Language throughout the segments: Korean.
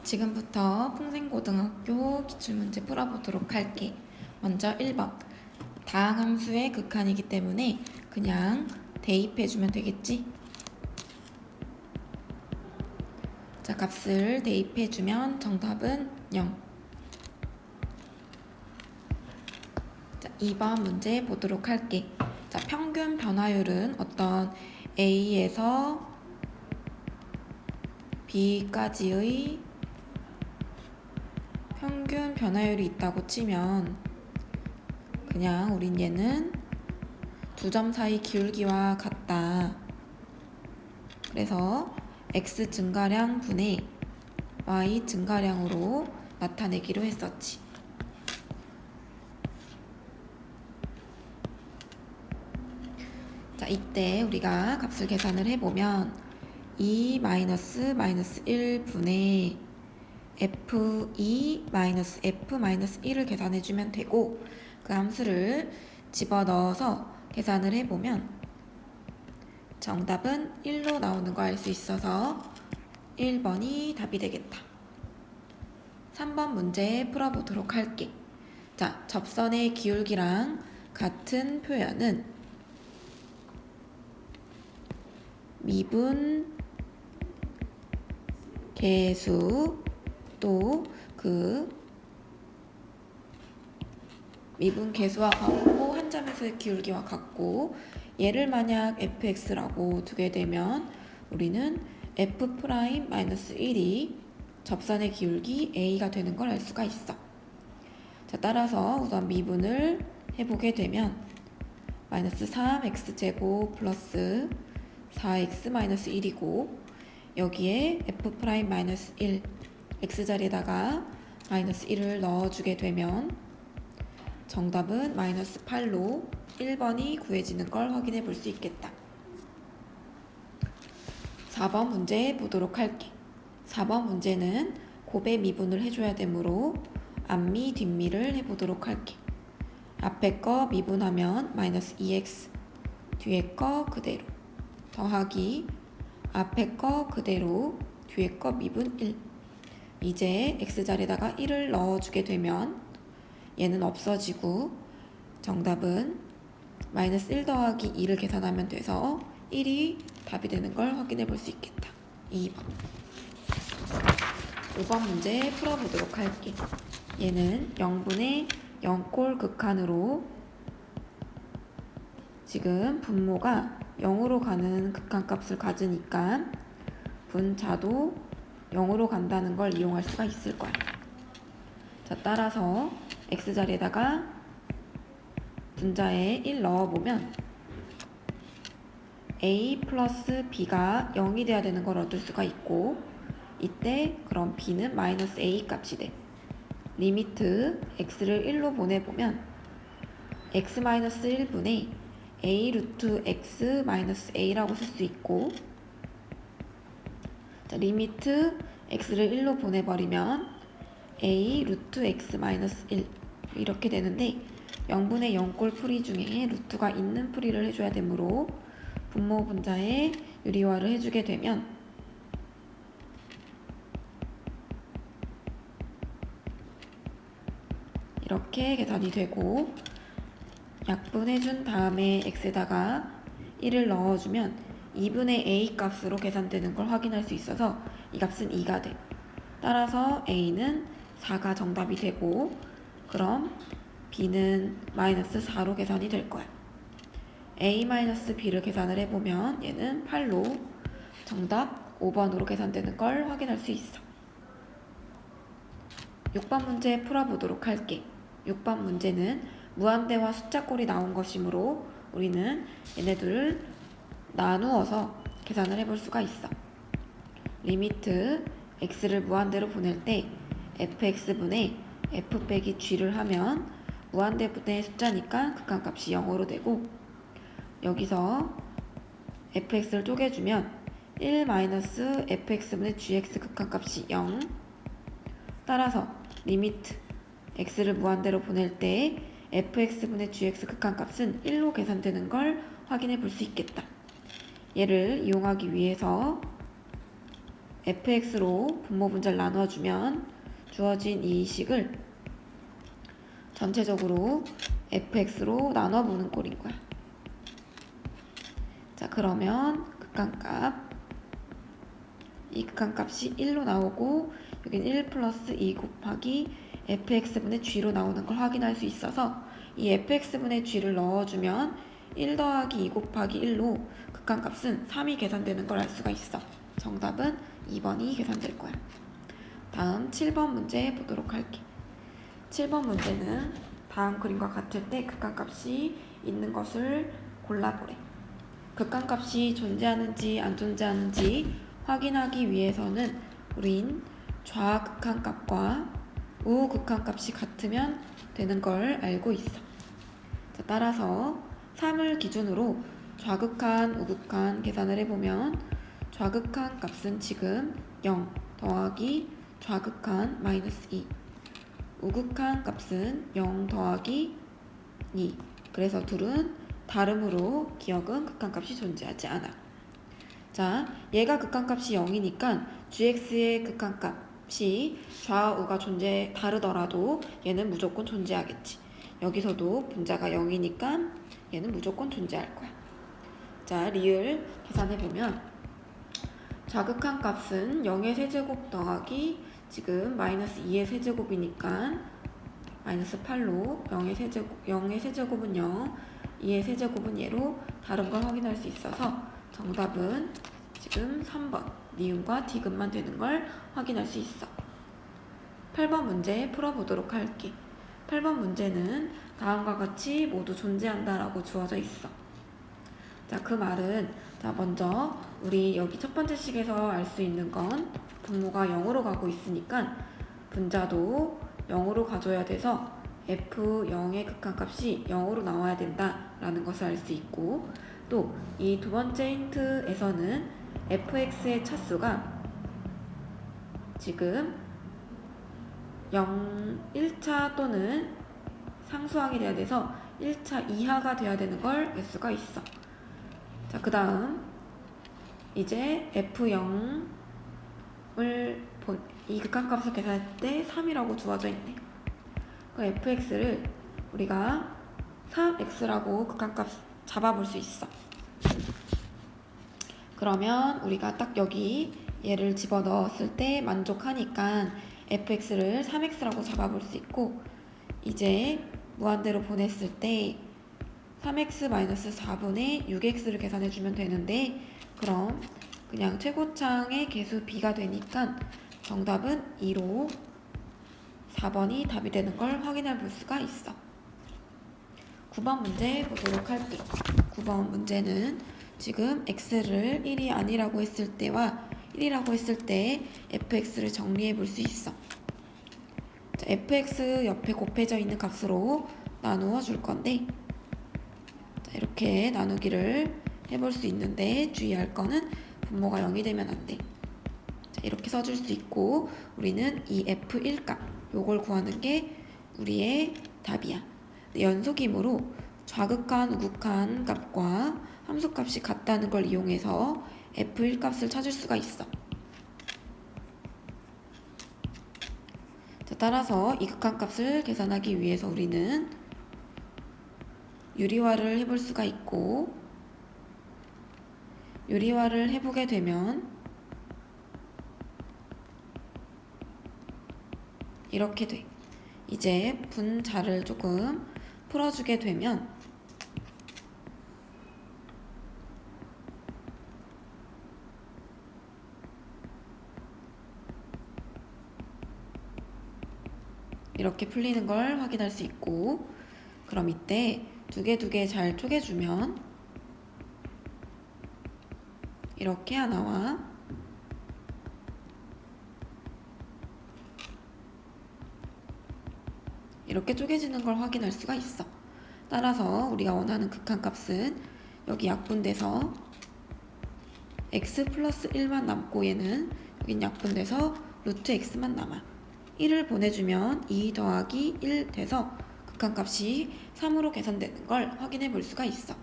지금부터 풍생고등학교 기출문제 풀어보도록 할게. 먼저 1번. 다항함수의 극한이기 때문에 그냥 대입해주면 되겠지? 자, 값을 대입해주면 정답은 0. 자, 2번 문제 보도록 할게. 자, 평균 변화율은 어떤 A에서 B까지의 평균 변화율이 있다고 치면 그냥 우린 얘는 두 점 사이 기울기와 같다. 그래서 X 증가량 분의 Y 증가량으로 나타내기로 했었지. 자, 이때 우리가 값을 계산을 해보면 2 마이너스 1 분의 F2 마이너스 F 마이너스 1을 계산해주면 되고, 그 함수를 집어넣어서 계산을 해보면 정답은 1로 나오는 거 알 수 있어서 1번이 답이 되겠다. 3번 문제 풀어보도록 할게. 자, 접선의 기울기랑 같은 표현은 미분 계수 또 그 미분 계수와 같고 한 점에서의 기울기와 같고, 얘를 만약 fx라고 두게 되면 우리는 f'-1이 접선의 기울기 a가 되는 걸 알 수가 있어. 자, 따라서 우선 미분을 해보게 되면 마이너스 3x제곱 플러스 4x-1이고, 여기에 f'-1 x자리에다가 마이너스 1을 넣어주게 되면 정답은 마이너스 8로 1번이 구해지는 걸 확인해 볼 수 있겠다. 4번 문제 보도록 할게. 4번 문제는 곱의 미분을 해줘야 되므로 앞미 뒷미를 해보도록 할게. 앞에 거 미분하면 마이너스 2x, 뒤에 거 그대로 더하기 앞에 거 그대로 뒤에 거 미분 1. 이제 x자리에다가 1을 넣어주게 되면 얘는 없어지고 정답은 마이너스 1 더하기 2를 계산하면 돼서 1이 답이 되는 걸 확인해 볼 수 있겠다. 2번. 5번 문제 풀어보도록 할게. 얘는 0분의 0꼴 극한으로 지금 분모가 0으로 가는 극한값을 가지니까 분자도 0으로 간다는 걸 이용할 수가 있을 거야. 자, 따라서 x자리에다가 분자에 1 넣어보면 a 플러스 b가 0이 돼야 되는 걸 얻을 수가 있고, 이때 그럼 b는 마이너스 a 값이 돼. 리미트 x를 1로 보내보면 x 마이너스 1분의 a 루트 x 마이너스 a라고 쓸 수 있고, 자, 리미트 x를 1로 보내버리면 a 루트 x 마이너스 1 이렇게 되는데, 0분의 0꼴 풀이 중에 루트가 있는 풀이를 해줘야 되므로 분모 분자에 유리화를 해주게 되면 이렇게 계산이 되고, 약분해준 다음에 x에다가 1을 넣어주면 2분의 a 값으로 계산되는 걸 확인할 수 있어서 이 값은 2가 돼. 따라서 a는 4가 정답이 되고, 그럼 b는 마이너스 4로 계산이 될 거야. a 마이너스 b를 계산을 해보면 얘는 8로 정답 5번으로 계산되는 걸 확인할 수 있어. 6번 문제 풀어보도록 할게. 6번 문제는 무한대와 숫자꼴이 나온 것이므로 우리는 얘네들을 나누어서 계산을 해볼 수가 있어. 리미트 x를 무한대로 보낼 때 fx분의 f 빼기 g를 하면 무한대분의 숫자니까 극한값이 0으로 되고, 여기서 fx를 쪼개주면 1 마이너스 fx분의 gx 극한값이 0. 따라서 리미트 x를 무한대로 보낼 때 fx분의 gx 극한값은 1로 계산되는 걸 확인해 볼 수 있겠다. 얘를 이용하기 위해서 fx로 분모 분자를 나눠주면 주어진 이 식을 전체적으로 fx로 나눠보는 꼴인 거야. 자, 그러면 극한값, 이 극한값이 1로 나오고 여긴 1 플러스 2 곱하기 fx분의 g로 나오는 걸 확인할 수 있어서 이 fx분의 g를 넣어주면 1 더하기 2 곱하기 1로 극한값은 3이 계산되는 걸 알 수가 있어. 정답은 2번이 계산될 거야. 다음 7번 문제 보도록 할게. 7번 문제는 다음 그림과 같을 때 극한값이 있는 것을 골라보래. 극한값이 존재하는지 안 존재하는지 확인하기 위해서는 우린 좌극한값과 우극한값이 같으면 되는 걸 알고 있어. 자, 따라서 3을 기준으로 좌극한, 우극한 계산을 해보면 좌극한 값은 지금 0 더하기 좌극한 마이너스 2, 우극한 값은 0 더하기 2. 그래서 둘은 다름으로 기억은 극한값이 존재하지 않아. 자, 얘가 극한값이 0이니까 gx의 극한값이 좌우가 다르더라도 얘는 무조건 존재하겠지. 여기서도 분자가 0이니까 얘는 무조건 존재할 거야. 자, 리을 계산해보면 좌극한 값은 0의 세제곱 더하기 지금 마이너스 2의 세제곱이니까 마이너스 8로 0의 세제곱은 0, 2의 세제곱은 얘로 다른 걸 확인할 수 있어서 정답은 지금 3번 니은과 디귿만 되는 걸 확인할 수 있어. 8번 문제 풀어보도록 할게. 8번 문제는 다음과 같이 모두 존재한다 라고 주어져 있어. 자, 그 말은 자, 먼저 우리 여기 첫 번째 식에서 알 수 있는 건 분모가 0으로 가고 있으니까 분자도 0으로 가줘야 돼서 f0의 극한값이 0으로 나와야 된다라는 것을 알 수 있고, 또 이 두 번째 힌트에서는 fx의 차수가 지금 1차 또는 상수항이 돼야 돼서 1차 이하가 돼야 되는 걸 알 수가 있어. 자, 그 다음 이제 f0을 이 극한값을 계산할 때 3이라고 주어져 있네. 그 fx를 우리가 3x라고 극한값 잡아볼 수 있어. 그러면 우리가 딱 여기 얘를 집어넣었을 때 만족하니까 fx를 3x라고 잡아볼 수 있고, 이제 무한대로 보냈을 때 3x-4분의 6x를 계산해주면 되는데, 그럼 그냥 최고창의 개수 b가 되니까 정답은 2로 4번이 답이 되는 걸 확인해 볼 수가 있어. 9번 문제 보도록 할게. 9번 문제는 지금 x를 1이 아니라고 했을 때와 1이라고 했을 때 fx를 정리해 볼 수 있어. 자, fx 옆에 곱해져 있는 값으로 나누어 줄 건데, 자, 이렇게 나누기를 해볼 수 있는데 주의할 거는 분모가 0이 되면 안 돼. 자, 이렇게 써줄 수 있고, 우리는 이 f1 값 요걸 구하는 게 우리의 답이야. 연속이므로 좌극한, 우극한 값과 함수값이 같다는 걸 이용해서 f1 값을 찾을 수가 있어. 자, 따라서 이 극한값을 계산하기 위해서 우리는 유리화를 해볼 수가 있고, 유리화를 해보게 되면 이렇게 돼. 이제 분자를 조금 풀어주게 되면 이렇게 풀리는 걸 확인할 수 있고, 그럼 이때 두 개 잘 쪼개주면 이렇게 하나와 이렇게 쪼개지는 걸 확인할 수가 있어. 따라서 우리가 원하는 극한값은 여기 약분돼서 x 플러스 1만 남고, 얘는 여긴 약분돼서 루트 x만 남아. 1을 보내주면 2 더하기 1 돼서 극한값이 3으로 계산되는 걸 확인해 볼 수가 있어.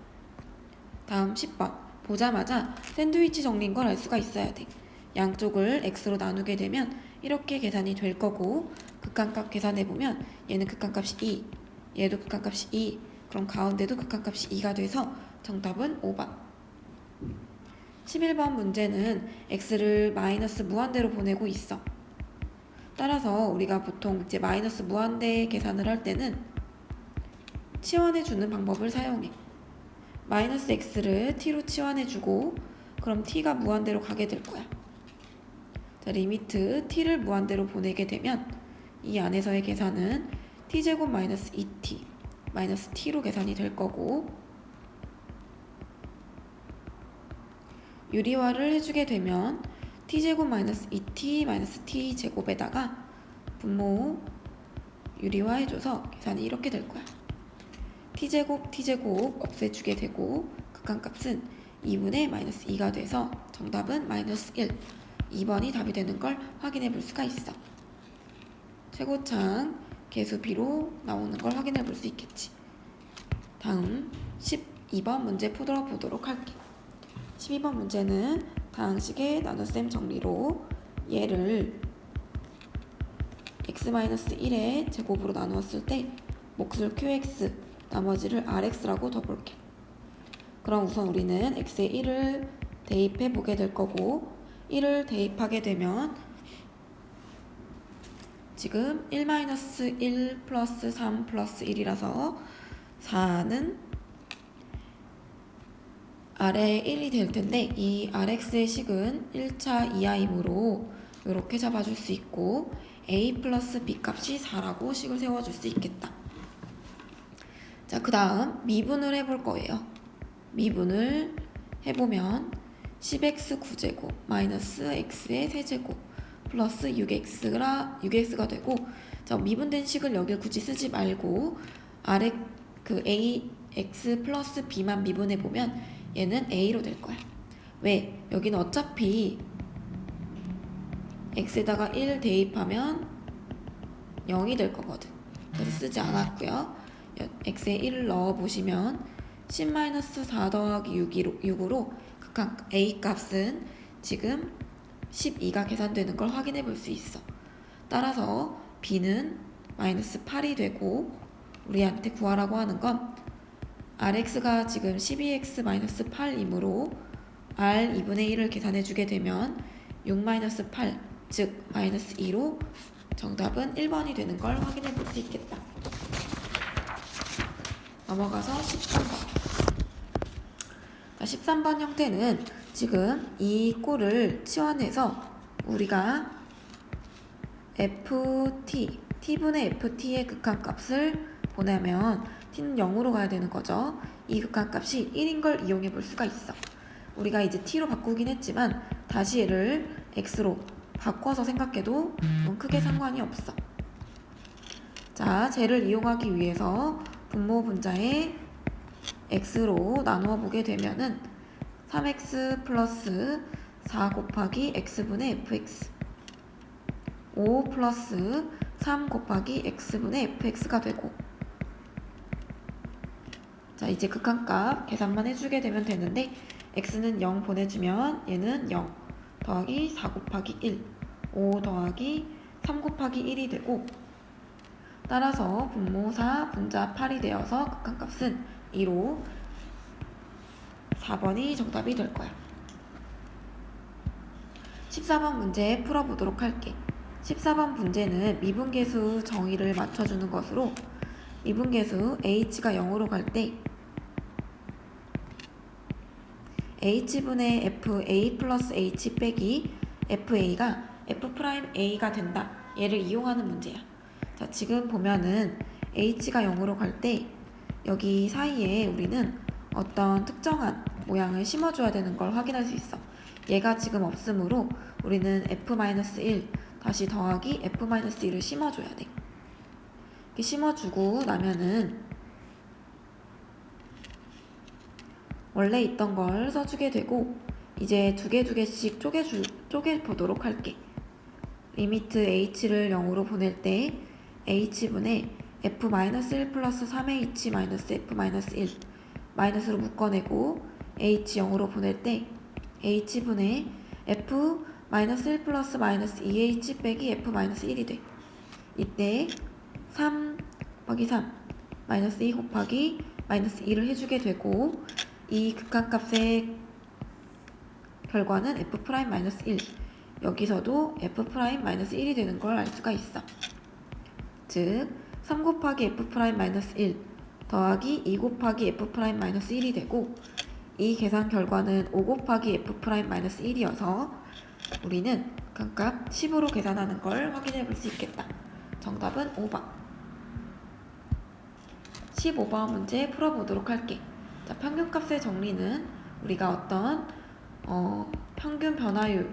다음 10번 보자마자 샌드위치 정리인 걸 알 수가 있어야 돼. 양쪽을 x로 나누게 되면 이렇게 계산이 될 거고, 극한값 계산해보면 얘는 극한값이 2, 얘도 극한값이 2, 그럼 가운데도 극한값이 2가 돼서 정답은 5번. 11번 문제는 x를 마이너스 무한대로 보내고 있어. 따라서 우리가 보통 이제 마이너스 무한대 계산을 할 때는 치환해주는 방법을 사용해. 마이너스 x를 t로 치환해주고 그럼 t가 무한대로 가게 될 거야. 자, 리미트 t를 무한대로 보내게 되면 이 안에서의 계산은 t제곱 마이너스 2t 마이너스 t로 계산이 될 거고, 유리화를 해주게 되면 t제곱 마이너스 2t 마이너스 t제곱에다가 분모 유리화 해줘서 계산이 이렇게 될 거야. t제곱 없애주게 되고 극한값은 2분의 마이너스 2가 돼서 정답은 마이너스 1. 2번이 답이 되는 걸 확인해 볼 수가 있어. 최고창 계수 B로 나오는 걸 확인해 볼 수 있겠지. 다음 12번 문제 풀어보도록 할게. 12번 문제는 다항식의 나눗셈 정리로 얘를 x-1의 제곱으로 나누었을 때 몫을 qx, 나머지를 rx라고 둬볼게. 그럼 우선 우리는 x에 1을 대입해 보게 될 거고, 1을 대입하게 되면 지금 1-1 플러스 3 플러스 1이라서 4는 아래 1이 될 텐데, 이 rx의 식은 1차 이하이므로 이렇게 잡아줄 수 있고 a 플러스 b 값이 4라고 식을 세워줄 수 있겠다. 자, 그 다음 미분을 해볼 거예요. 미분을 해보면 10x 9제곱 마이너스 x의 세제곱 플러스 6x가 되고, 자, 미분된 식을 여길 굳이 쓰지 말고 아래 그 ax 플러스 b만 미분해 보면 얘는 a로 될 거야. 왜? 여기는 어차피 x에다가 1 대입하면 0이 될 거거든. 그래서 쓰지 않았고요. x에 1을 넣어보시면 10-4 더하기 6으로 극한 a 값은 지금 12가 계산되는 걸 확인해 볼 수 있어. 따라서 b는 마이너스 8이 되고, 우리한테 구하라고 하는 건 rx가 지금 12x-8이므로 r 2분의 1을 계산해 주게 되면 6-8, 즉 마이너스 2로 정답은 1번이 되는 걸 확인해 볼 수 있겠다. 넘어가서 13번. 13번 형태는 지금 이 꼴을 치환해서 우리가 t분의 ft의 극한값을 보내면 t는 0으로 가야 되는 거죠. 이 극한값이 1인 걸 이용해 볼 수가 있어. 우리가 이제 t로 바꾸긴 했지만 다시 얘를 x로 바꿔서 생각해도 크게 상관이 없어. 자, 쟤를 이용하기 위해서 분모 분자에 x로 나누어 보게 되면은 3x 플러스 4 곱하기 x분의 fx, 5 플러스 3 곱하기 x분의 fx가 되고, 자, 이제 극한값 계산만 해주게 되면 되는데, x는 0 보내주면 얘는 0 더하기 4 곱하기 1, 5 더하기 3 곱하기 1이 되고, 따라서 분모사 분자 8이 되어서 극한값은 2로 4번이 정답이 될 거야. 14번 문제 풀어보도록 할게. 14번 문제는 미분계수 정의를 맞춰주는 것으로, 미분계수 h가 0으로 갈 때 h분의 fa 플러스 h 빼기 fa가 f'a가 된다. 얘를 이용하는 문제야. 자, 지금 보면은 h가 0으로 갈 때 여기 사이에 우리는 어떤 특정한 모양을 심어줘야 되는 걸 확인할 수 있어. 얘가 지금 없으므로 우리는 f-1 다시 더하기 f-1을 심어줘야 돼. 이렇게 심어주고 나면은 원래 있던 걸 써주게 되고, 이제 두 개씩 쪼개보도록 할게. 리미트 h를 0으로 보낼 때 h분의 f-1 플러스 3h 마이너스 f-1 마이너스로 묶어내고, h 0으로 보낼 때 h분의 f 마이너스 1 플러스 마이너스 2h 빼기 f 마이너스 1이 돼. 이때 3 곱하기 3 마이너스 2 곱하기 마이너스 2를 해주게 되고, 이 극한값의 결과는 f 프라임 마이너스 1. 여기서도 f 프라임 마이너스 1이 되는 걸 알 수가 있어. 즉 3 곱하기 f 프라임 마이너스 1 더하기 2 곱하기 f 프라임 마이너스 1이 되고, 이 계산 결과는 5 곱하기 f 프라임 마이너스 1이어서 우리는 극한값 10으로 계산하는 걸 확인해 볼 수 있겠다. 정답은 5번. 15번 문제 풀어보도록 할게. 자, 평균값의 정리는 우리가 어떤 평균 변화율,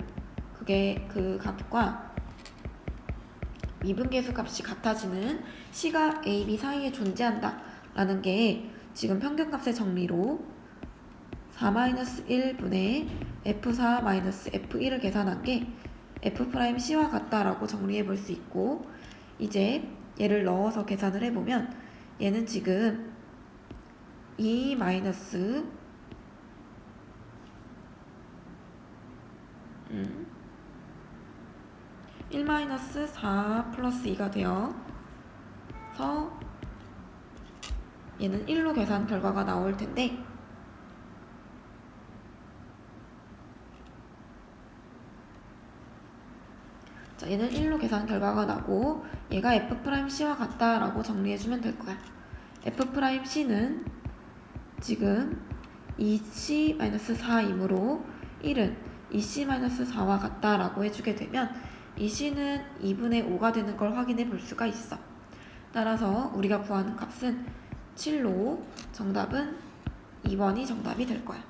그게 그 값과 미분계수 값이 같아지는 C가 A, B 사이에 존재한다 라는 게 지금 평균값의 정리로 4-1분의 F4-F1을 계산한 게 F'C와 같다라고 정리해 볼 수 있고, 이제 얘를 넣어서 계산을 해보면 얘는 지금 2 마이너스 1 마이너스 4 플러스 2가 되어서 얘는 1로 계산 결과가 나올 텐데, 자, 얘는 1로 계산 결과가 나고 얘가 F'C와 같다라고 정리해주면 될 거야. F'C는 지금 2C-4이므로 1은 2C-4와 같다라고 해주게 되면 이 C는 2분의 5가 되는 걸 확인해 볼 수가 있어. 따라서 우리가 구하는 값은 7로 정답은 2번이 정답이 될 거야.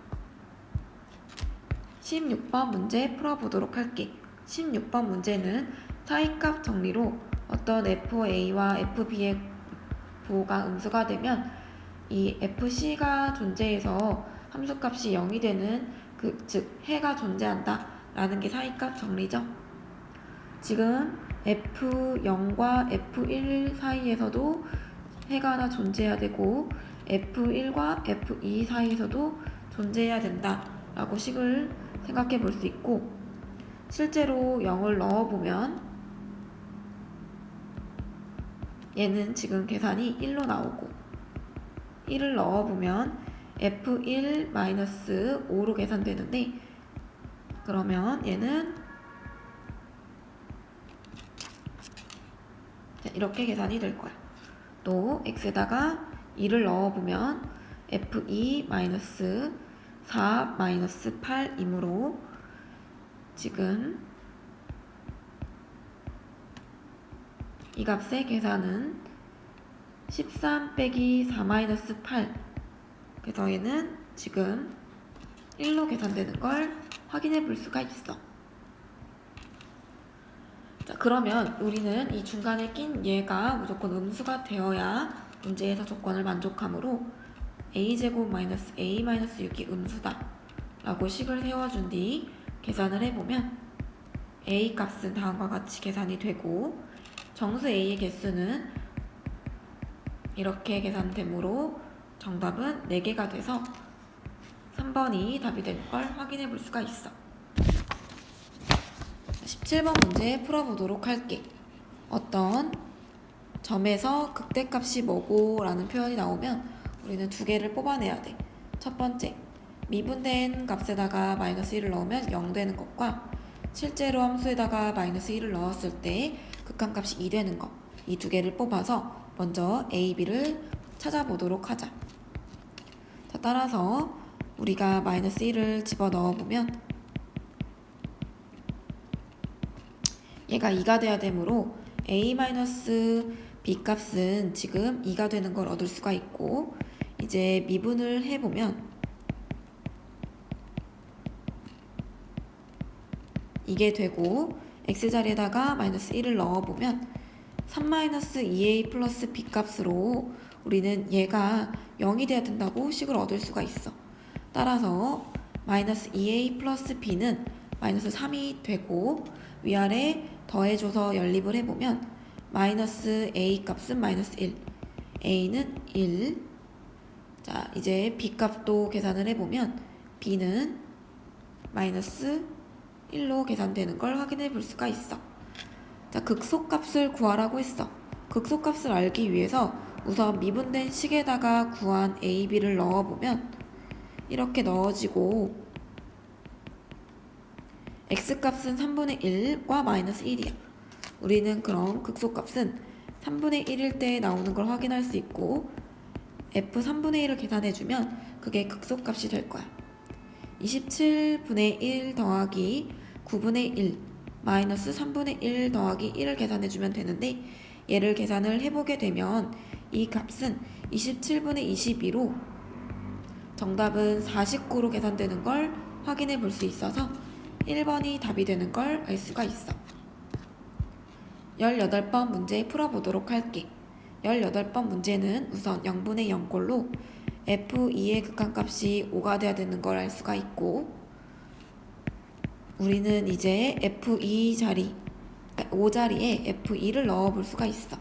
16번 문제 풀어보도록 할게. 16번 문제는 차이값 정리로 어떤 FA와 FB의 부호가 음수가 되면 이 FC가 존재해서 함수값이 0이 되는 즉 해가 존재한다 라는 게 차이값 정리죠. 지금 F0과 F1 사이에서도 해가 하나 존재해야 되고 F1과 F2 사이에서도 존재해야 된다 라고 식을 생각해 볼 수 있고, 실제로 0을 넣어보면 얘는 지금 계산이 1로 나오고, 1을 넣어보면 F1-5로 계산되는데, 그러면 얘는 이렇게 계산이 될 거야. 또 x에다가 2를 넣어보면 F2-4-8이므로 지금 이 값의 계산은 13 빼기 4-8, 그래서 얘는 지금 1로 계산되는 걸 확인해 볼 수가 있어. 자, 그러면 우리는 이 중간에 낀 얘가 무조건 음수가 되어야 문제에서 조건을 만족하므로 a제곱 마이너스 a 마이너스 6이 음수다 라고 식을 세워준 뒤 계산을 해보면 a 값은 다음과 같이 계산이 되고, 정수 a의 개수는 이렇게 계산되므로 정답은 4개가 돼서 3번이 답이 되는 걸 확인해 볼 수가 있어. 17번 문제 풀어보도록 할게. 어떤 점에서 극대값이 뭐고 라는 표현이 나오면 우리는 두 개를 뽑아내야 돼. 첫 번째, 미분된 값에다가 마이너스 1을 넣으면 0 되는 것과 실제로 함수에다가 마이너스 1을 넣었을 때 극한값이 2 되는 것, 이 두 개를 뽑아서 먼저 A, B를 찾아보도록 하자. 자, 따라서 우리가 마이너스 1을 집어넣어보면 얘가 2가 돼야 되므로 A-B 값은 지금 2가 되는 걸 얻을 수가 있고, 이제 미분을 해보면 이게 되고, x자리에다가 마이너스 1을 넣어보면 3-2a 플러스 b 값으로 우리는 얘가 0이 돼야 된다고 식을 얻을 수가 있어. 따라서 마이너스 2a 플러스 b는 마이너스 3이 되고, 위아래 더해줘서 연립을 해보면 마이너스 a 값은 마이너스 1, a는 1. 자, 이제 b 값도 계산을 해보면 b는 마이너스 1로 계산되는 걸 확인해 볼 수가 있어. 자, 극소값을 구하라고 했어. 극소값을 알기 위해서 우선 미분된 식에다가 구한 a, b를 넣어보면 이렇게 넣어지고 x값은 3분의 1과 마이너스 1이야. 우리는 그럼 극소값은 3분의 1일 때 나오는 걸 확인할 수 있고 f 3분의 1을 계산해주면 그게 극소값이 될 거야. 27분의 1 더하기 9분의 1 마이너스 3분의 1 더하기 1을 계산해주면 되는데 얘를 계산을 해보게 되면 이 값은 27분의 22로 정답은 49로 계산되는 걸 확인해 볼 수 있어서 1번이 답이 되는 걸 알 수가 있어. 18번 문제 풀어보도록 할게. 18번 문제는 우선 0분의 0꼴로 f2의 극한값이 5가 돼야 되는 걸 알 수가 있고 우리는 이제 f2 자리, 5자리에 f2를 넣어볼 수가 있어.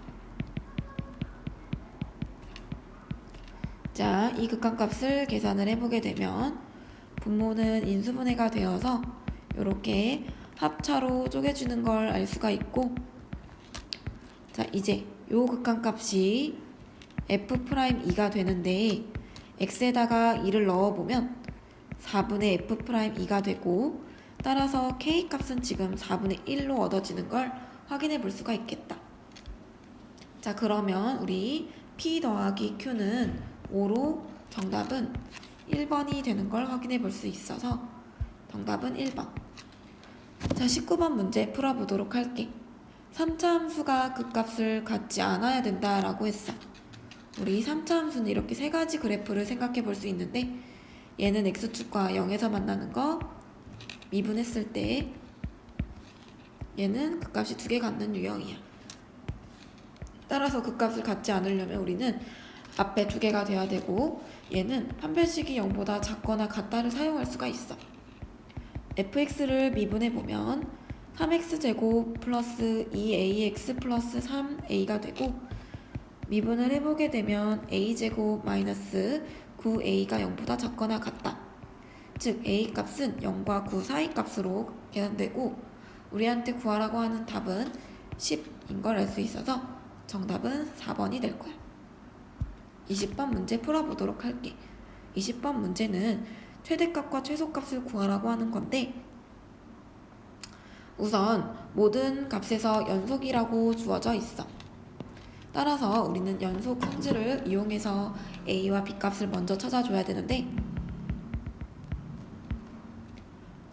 자, 이 극한값을 계산을 해보게 되면 분모는 인수분해가 되어서 이렇게 합차로 쪼개주는 걸 알 수가 있고 자, 이제 요 극한값이 f'2가 되는데 x에다가 2를 넣어보면 4분의 f'2가 되고 따라서 k값은 지금 4분의 1로 얻어지는 걸 확인해 볼 수가 있겠다. 자, 그러면 우리 p 더하기 q는 5로 정답은 1번이 되는 걸 확인해 볼 수 있어서 정답은 1번. 자, 19번 문제 풀어보도록 할게. 3차 함수가 극값을 갖지 않아야 된다라고 했어. 우리 3차 함수는 이렇게 세 가지 그래프를 생각해 볼 수 있는데 얘는 x축과 0에서 만나는 거 미분했을 때 얘는 극값이 2개 갖는 유형이야. 따라서 극값을 갖지 않으려면 우리는 앞에 2개가 돼야 되고 얘는 판별식이 0보다 작거나 같다를 사용할 수가 있어. fx를 미분해보면 3x제곱 플러스 2ax 플러스 3a가 되고 미분을 해보게 되면 a제곱 마이너스 9a가 0보다 작거나 같다. 즉 a값은 0과 9 사이 값으로 계산되고 우리한테 구하라고 하는 답은 10인 걸 알 수 있어서 정답은 4번이 될 거야. 20번 문제 풀어보도록 할게. 20번 문제는 최대값과 최소값을 구하라고 하는 건데 우선 모든 값에서 연속이라고 주어져 있어. 따라서 우리는 연속 성질을 이용해서 a와 b 값을 먼저 찾아줘야 되는데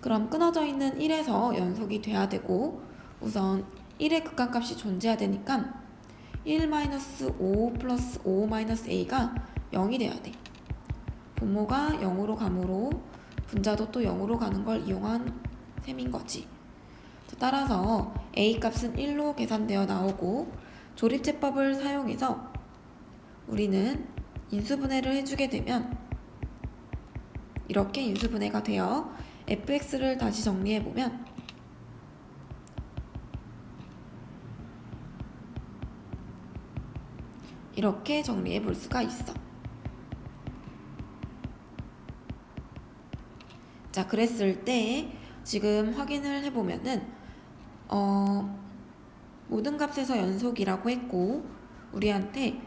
그럼 끊어져 있는 1에서 연속이 돼야 되고 우선 1의 극한값이 존재해야 되니까 1-5 플러스 5-a가 0이 돼야 돼. 분모가 0으로 가므로 분자도 또 0으로 가는 걸 이용한 셈인 거지. 따라서 a값은 1로 계산되어 나오고 조립제법을 사용해서 우리는 인수분해를 해주게 되면 이렇게 인수분해가 되어 fx를 다시 정리해보면 이렇게 정리해 볼 수가 있어. 자, 그랬을 때 지금 확인을 해보면은 모든 값에서 연속이라고 했고 우리한테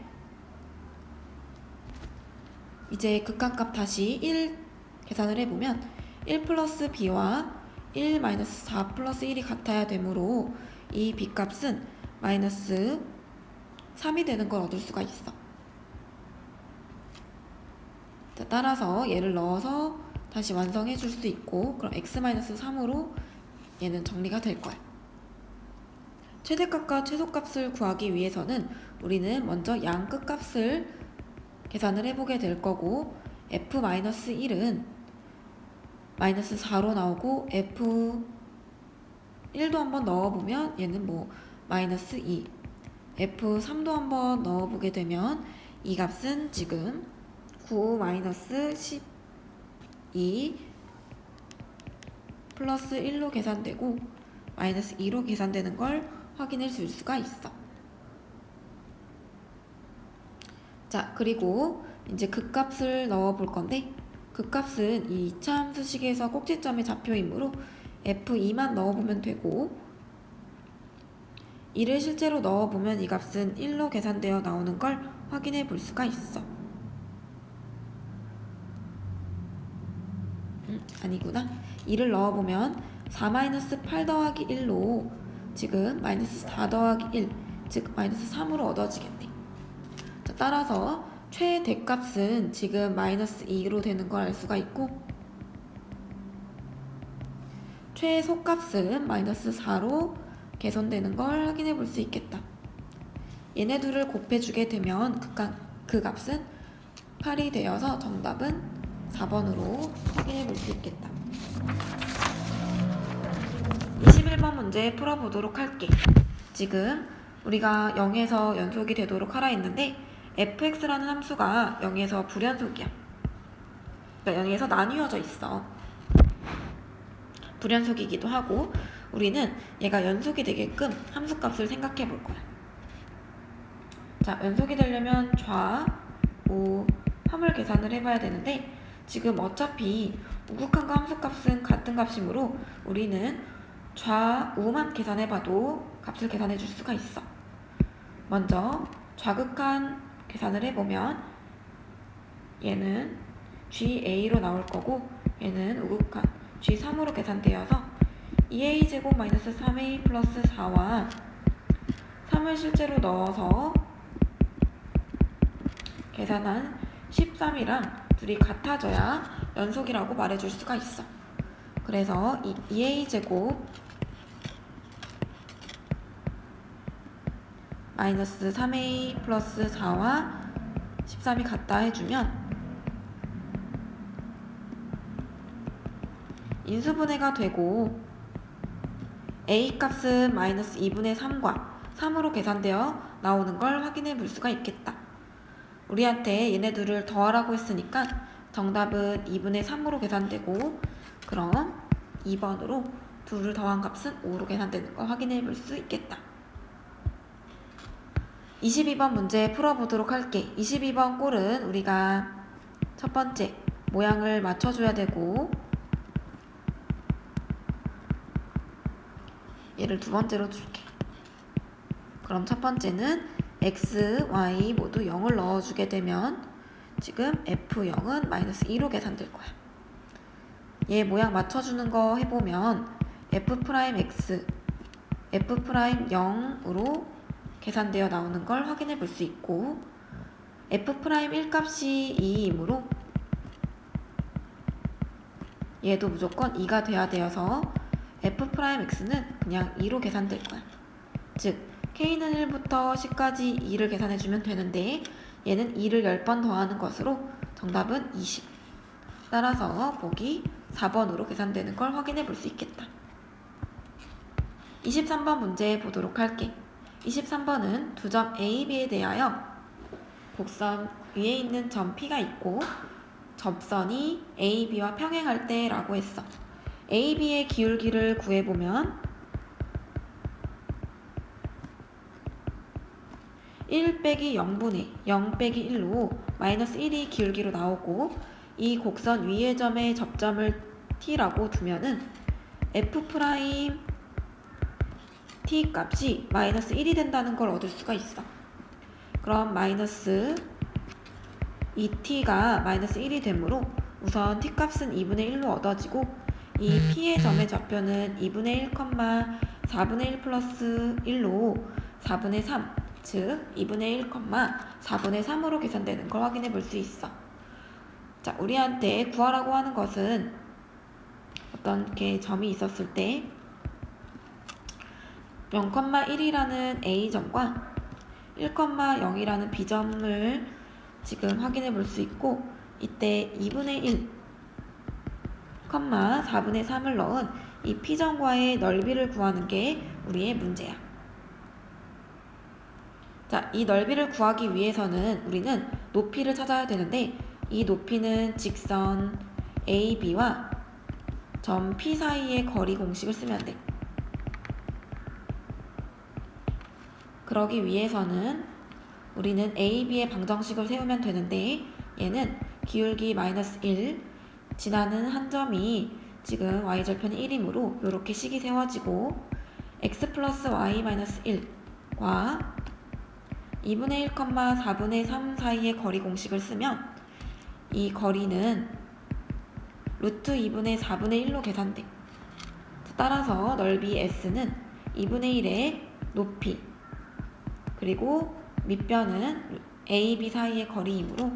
이제 극한값 다시 1 계산을 해보면 1 플러스 b와 1 마이너스 4 플러스 1이 같아야 되므로 이 b값은 마이너스 3이 되는 걸 얻을 수가 있어. 자, 따라서 얘를 넣어서 다시 완성해 줄 수 있고 그럼 x-3으로 얘는 정리가 될 거야. 최대값과 최소값을 구하기 위해서는 우리는 먼저 양 끝값을 계산을 해보게 될 거고 f-1은 마이너스 4로 나오고 f1도 한번 넣어보면 얘는 뭐 마이너스 2 f3도 한번 넣어보게 되면 이 값은 지금 9 마이너스 12 플러스 1로 계산되고 마이너스 2로 계산되는 걸 확인해 줄 수가 있어. 자, 그리고 이제 극값을 넣어 볼 건데 극값은 이 2차 함수식에서 꼭지점의 좌표이므로 F2만 넣어보면 되고, 이를 실제로 넣어보면 이 값은 1로 계산되어 나오는 걸 확인해 볼 수가 있어. 아니구나. 2를 넣어보면 4-8 더하기 1로 지금 마이너스 4 더하기 1, 즉 마이너스 3으로 얻어지겠네. 자, 따라서 최대값은 지금 마이너스 2로 되는 걸 알 수가 있고, 최소값은 마이너스 4로 개선되는 걸 확인해 볼 수 있겠다. 얘네 둘을 곱해주게 되면 그 값은 8이 되어서 정답은 4번으로 확인해 볼 수 있겠다. 21번 문제 풀어보도록 할게. 지금 우리가 0에서 연속이 되도록 하라 했는데 fx라는 함수가 0에서 불연속이야. 그러니까 0에서 나뉘어져 있어. 불연속이기도 하고, 우리는 얘가 연속이 되게끔 함수값을 생각해 볼 거야. 자, 연속이 되려면 좌, 우, 함을 계산을 해봐야 되는데, 지금 어차피 우극한과 함수값은 같은 값이므로 우리는 좌, 우만 계산해봐도 값을 계산해 줄 수가 있어. 먼저 좌극한 계산을 해보면 얘는 GA로 나올 거고, 얘는 우극한 G3으로 계산되어서 2a제곱 마이너스 3a 플러스 4와 3을 실제로 넣어서 계산한 13이랑 둘이 같아져야 연속이라고 말해줄 수가 있어. 그래서 이 2a제곱 마이너스 3a 플러스 4와 13이 같다 해주면 인수분해가 되고 a 값은 마이너스 2분의 3과 3으로 계산되어 나오는 걸 확인해 볼 수가 있겠다. 우리한테 얘네들을 더하라고 했으니까 정답은 2분의 3으로 계산되고, 그럼 2번으로 둘을 더한 값은 5로 계산되는 걸 확인해 볼 수 있겠다. 22번 문제 풀어보도록 할게. 22번 꼴은 우리가 첫 번째 모양을 맞춰줘야 되고, 얘를 두 번째로 줄게. 그럼 첫 번째는 x, y 모두 0을 넣어주게 되면 지금 f0은 마이너스 2로 계산될 거야. 얘 모양 맞춰주는 거 해보면 f'x, f'0으로 계산되어 나오는 걸 확인해 볼 수 있고, f'1 값이 2이므로 얘도 무조건 2가 돼야 되어서 f'x는 그냥 2로 계산될 거야. 즉 k는 1부터 10까지 2를 계산해주면 되는데 얘는 2를 10번 더하는 것으로 정답은 20. 따라서 보기 4번으로 계산되는 걸 확인해 볼 수 있겠다. 23번 문제 보도록 할게. 23번은 두 점 A, B에 대하여 곡선 위에 있는 점 P가 있고 접선이 A, B와 평행할 때 라고 했어. A, B의 기울기를 구해보면 1 빼기 0분의 0 빼기 1로 마이너스 1이 기울기로 나오고, 이 곡선 위의 점의 접점을 T라고 두면은 F' T 값이 마이너스 1이 된다는 걸 얻을 수가 있어. 그럼 마이너스 2T가 마이너스 1이 되므로 우선 T 값은 2분의 1로 얻어지고, 이 P의 점의 좌표는 2분의 1, 4분의 1 플러스 1로 4분의 3, 즉 2분의 1, 4분의 3으로 계산되는 걸 확인해 볼 수 있어. 자, 우리한테 구하라고 하는 것은 어떤 게 점이 있었을 때 0,1이라는 A점과 1,0이라는 B점을 지금 확인해 볼 수 있고, 이때 2분의 1, 4분의 3을 넣은 이 P점과의 넓이를 구하는 게 우리의 문제야. 자, 이 넓이를 구하기 위해서는 우리는 높이를 찾아야 되는데, 이 높이는 직선 AB와 점 P 사이의 거리 공식을 쓰면 돼. 그러기 위해서는 우리는 AB의 방정식을 세우면 되는데, 얘는 기울기 마이너스 1, 지나는 한 점이 지금 y절편이 1이므로 이렇게 식이 세워지고 x 플러스 y 마이너스 1과 2분의 1, 4분의 3 사이의 거리 공식을 쓰면 이 거리는 루트 2분의 4분의 1로 계산돼. 따라서 넓이 S는 2분의 1의 높이 그리고 밑변은 A, B 사이의 거리이므로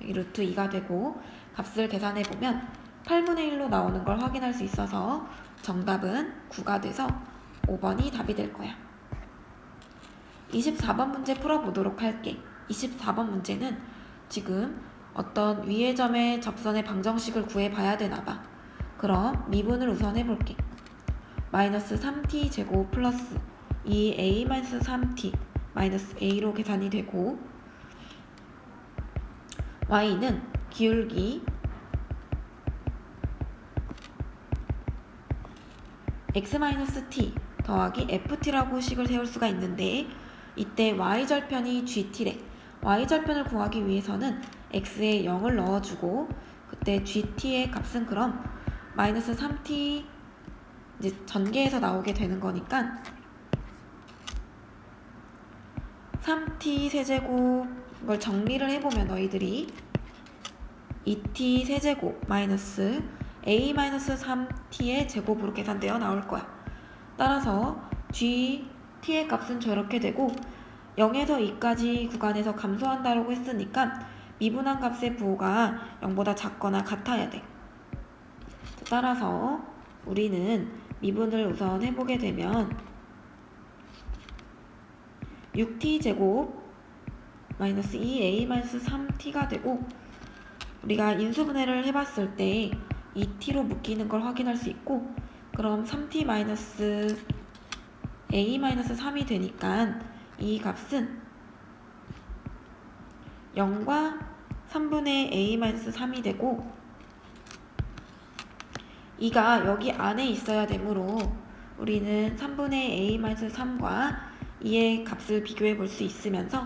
여기 루트 2가 되고 값을 계산해보면 8분의 1로 나오는 걸 확인할 수 있어서 정답은 9가 돼서 5번이 답이 될 거야. 24번 문제 풀어보도록 할게. 24번 문제는 지금 어떤 위의 점의 접선의 방정식을 구해봐야 되나봐. 그럼 미분을 우선 해볼게. 마이너스 3t 제곱 플러스 2a 마이너스 3t 마이너스 a로 계산이 되고 y는 기울기 x-t 더하기 ft라고 식을 세울 수가 있는데 이때 y절편이 gt래. y절편을 구하기 위해서는 x에 0을 넣어주고 그때 gt의 값은 그럼 마이너스 3t 이제 전개해서 나오게 되는 거니까 3t 세제곱 이걸 정리를 해보면 너희들이 2t 세제곱 마이너스 a 마이너스 3t의 제곱으로 계산되어 나올 거야. 따라서 gt의 값은 저렇게 되고 0에서 2까지 구간에서 감소한다라고 했으니까 미분한 값의 부호가 0보다 작거나 같아야 돼. 따라서 우리는 미분을 우선 해보게 되면 6t 제곱 마이너스 2a 마이너스 3t가 되고 우리가 인수분해를 해봤을 때 2t로 묶이는 걸 확인할 수 있고 그럼 3t 마이너스 a 마이너스 3이 되니까 이 값은 0과 3분의 a 마이너스 3이 되고 2가 여기 안에 있어야 되므로 우리는 3분의 a 마이너스 3과 2의 값을 비교해 볼 수 있으면서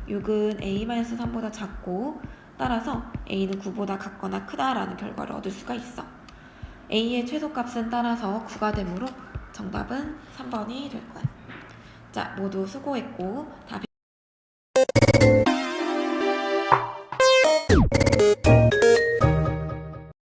6은 a 마이너스 3보다 작고 따라서 a는 9보다 같거나 크다라는 결과를 얻을 수가 있어. a의 최소값은 따라서 9가 되므로 정답은 3번이 될 거야. 자, 모두 수고했고 답